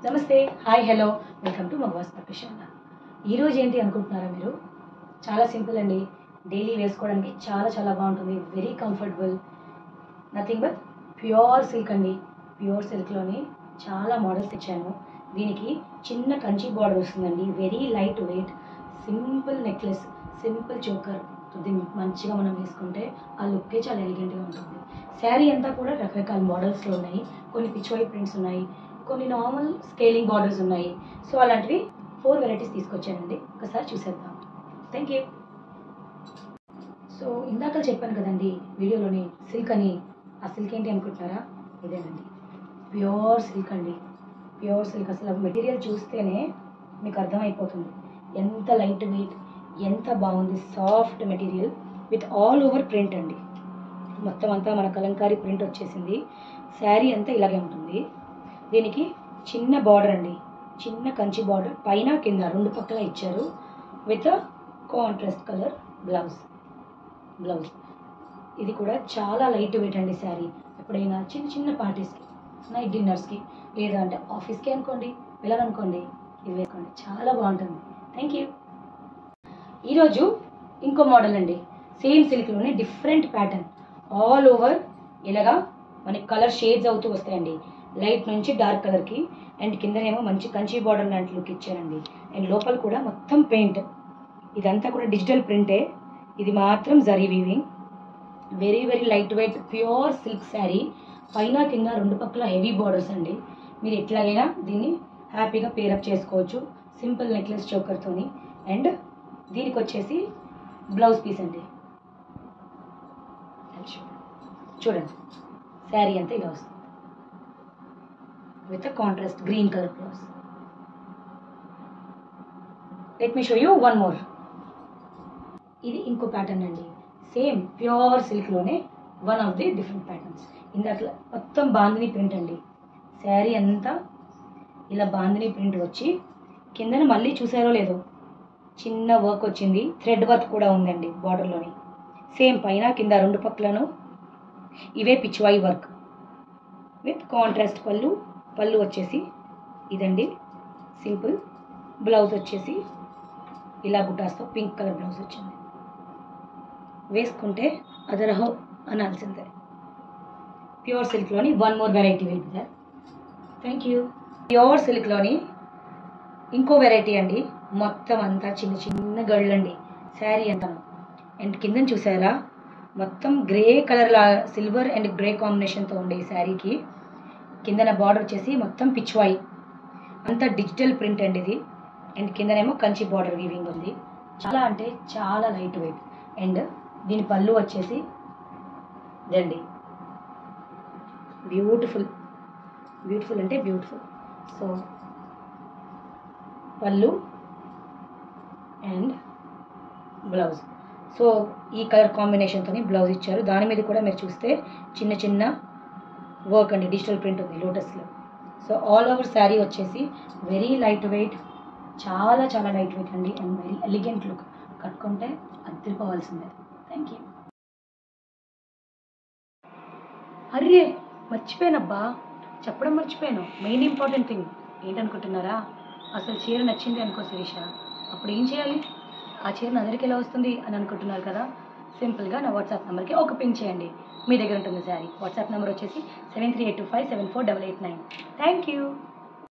నమస్తే, hi, hello, welcome to మగవాస్ profession. ఈరోజు ఏంటి అనుకుంటున్నారా మీరు? చాలా సింపుల్ అండి. డైలీ వేసుకోవడానికి చాలా చాలా బాగుంటుంది. Very comfortable. Nothing but pure silk అండి. ప్యూర్ సిల్క్లోని చాలా మోడల్స్ ఇచ్చాను. దీనికి చిన్న కంచి బార్డర్ వస్తుందండి. Very light wait, simple necklace, simple choker. దీన్ని మంచిగా మనం వేసుకుంటే ఆ లుక్కే చాలా ఎలిగెంట్గా ఉంటుంది. శారీ అంతా కూడా రకరకాల మోడల్స్లో ఉన్నాయి. కొన్ని పిచ్వై ప్రింట్స్ ఉన్నాయి, కొన్ని నార్మల్ స్కేలింగ్ బార్డర్స్ ఉన్నాయి. సో అలాంటివి 4 వెరైటీస్ తీసుకొచ్చానండి. ఒకసారి చూసేద్దాం. Thank you. సో ఇందాక చెప్పాను కదండి వీడియోలోని సిల్క్ అని. ఆ సిల్క్ ఏంటి అనుకుంటున్నారా? ఇదేనండి, ప్యూర్ సిల్క్ అండి. Pure silk. అసలు మెటీరియల్ చూస్తేనే మీకు అర్థమైపోతుంది ఎంత లైట్ వెయిట్, ఎంత బాగుంది. Soft material with all over print అండి. మొత్తం అంతా మన కలంకారీ ప్రింట్ వచ్చేసింది. శారీ అంతా ఇలాగే ఉంటుంది. దీనికి చిన్న బార్డర్ అండి, చిన్న కంచి బార్డర్ పైన కింద 2 పక్కల ఇచ్చారు. With contrast colour blouse. ఇది కూడా చాలా లైట్ వెయిట్ అండి. శారీ ఎప్పుడైనా చిన్న చిన్న పార్టీస్కి, నైట్ డిన్నర్స్కి, లేదా అంటే ఆఫీస్కి అనుకోండి, వెళ్ళాలనుకోండి, ఇది వేసుకోండి, చాలా బాగుంటుంది. Thank you. ఈరోజు ఇంకో మోడల్ అండి. సేమ్ సిల్క్లోనే డిఫరెంట్ ప్యాటర్న్. ఆల్ ఓవర్ ఇలాగా మనకి కలర్ షేడ్స్ అవుతూ వస్తాయండి. లైట్ నుంచి డార్క్ కలర్కి, అండ్ కిందనేమో మంచి కంచి బార్డర్ లాంటి లుక్ ఇచ్చారండి. అండ్ లోపల కూడా మొత్తం పెయింట్. ఇదంతా కూడా డిజిటల్ ప్రింటే. ఇది మాత్రం zari weaving. Very very light weight pure silk sari. పైన కింద 2 పక్కల హెవీ బార్డర్స్ అండి. మీరు ఎట్లాగైనా దీన్ని హ్యాపీగా పేరప్ చేసుకోవచ్చు సింపుల్ నెక్లెస్ చోకర్తోని. అండ్ దీనికి వచ్చేసి బ్లౌజ్ పీస్ అండి. చూడండి, శారీ అంతా ఇలా వస్తుంది with a contrast green color blouse. Let me show you one more. ఇది ఇంకో ప్యాటర్న్ అండి. సేమ్ ప్యూర్ సిల్క్లోనే one of the different patterns. ఇందాక మొత్తం బాందిని ప్రింట్ అండి. శారీ అంతా ఇలా బాందిని ప్రింట్ వచ్చి కిందన మళ్ళీ చూసారో లేదో చిన్న వర్క్ వచ్చింది. థ్రెడ్ వర్క్ కూడా ఉందండి బార్డర్లోని. సేమ్ పైన కింద 2 పక్కలను ఇవే పిచ్వాయి వర్క్ విత్ కాంట్రాస్ట్ పళ్ళు వచ్చేసి ఇదండి సింపుల్. బ్లౌజ్ వచ్చేసి ఇలా బుటాస్తో పింక్ కలర్ బ్లౌజ్ వచ్చింది. వేసుకుంటే అదరహో అనాల్సిందే. ప్యూర్ సిల్క్లోని one more variety will be there. Thank you. Pure సిల్క్లోని ఇంకో వెరైటీ అండి. మొత్తం అంతా చిన్న చిన్న గళ్ళండి శారీ అంతా. అండ్ కింద చూసారా మొత్తం grey colour silver and grey కాంబినేషన్తో ఉండే ఈ శారీకి కిందన బార్డర్ వచ్చేసి మొత్తం పిచ్వాయి. అంతా డిజిటల్ ప్రింట్ అండి ఇది. అండ్ కిందనేమో కంచి బార్డర్ వీవింగ్ ఉంది. చాలా అంటే చాలా లైట్ వెయిట్. అండ్ దీని పళ్ళు వచ్చేసి ఇదండి, బ్యూటిఫుల్ అంటే బ్యూటిఫుల్. సో పళ్ళు అండ్ బ్లౌజ్. సో ఈ కలర్ కాంబినేషన్తో బ్లౌజ్ ఇచ్చారు. దాని మీద కూడా మీరు చూస్తే చిన్న చిన్న వర్క్ అండి, డిజిటల్ ప్రింట్ ఉంది లోటస్లో. సో ఆల్ ఓవర్ శారీ వచ్చేసి వెరీ లైట్ వెయిట్, చాలా చాలా లైట్ వెయిట్ అండి. And very elegant look. కట్టుకుంటే అదిరిపోవాల్సిందే. Thank you. అరే మర్చిపోయానబ్బా, చెప్పడం మర్చిపోయాను. మెయిన్ ఇంపార్టెంట్ థింగ్ ఏంటనుకుంటున్నారా? అసలు చీర నచ్చింది అనుకో శిరీష, అప్పుడు ఏం చేయాలి? ఆ చీర అందరికి ఎలా వస్తుంది అని అనుకుంటున్నారు కదా. సింపుల్గా నా వాట్సాప్ నెంబర్కి ఒక పింక్ చేయండి. మీ దగ్గర ఉంటుంది శారీ. వాట్సాప్ నెంబర్ వచ్చేసి 7382574889. Thank you.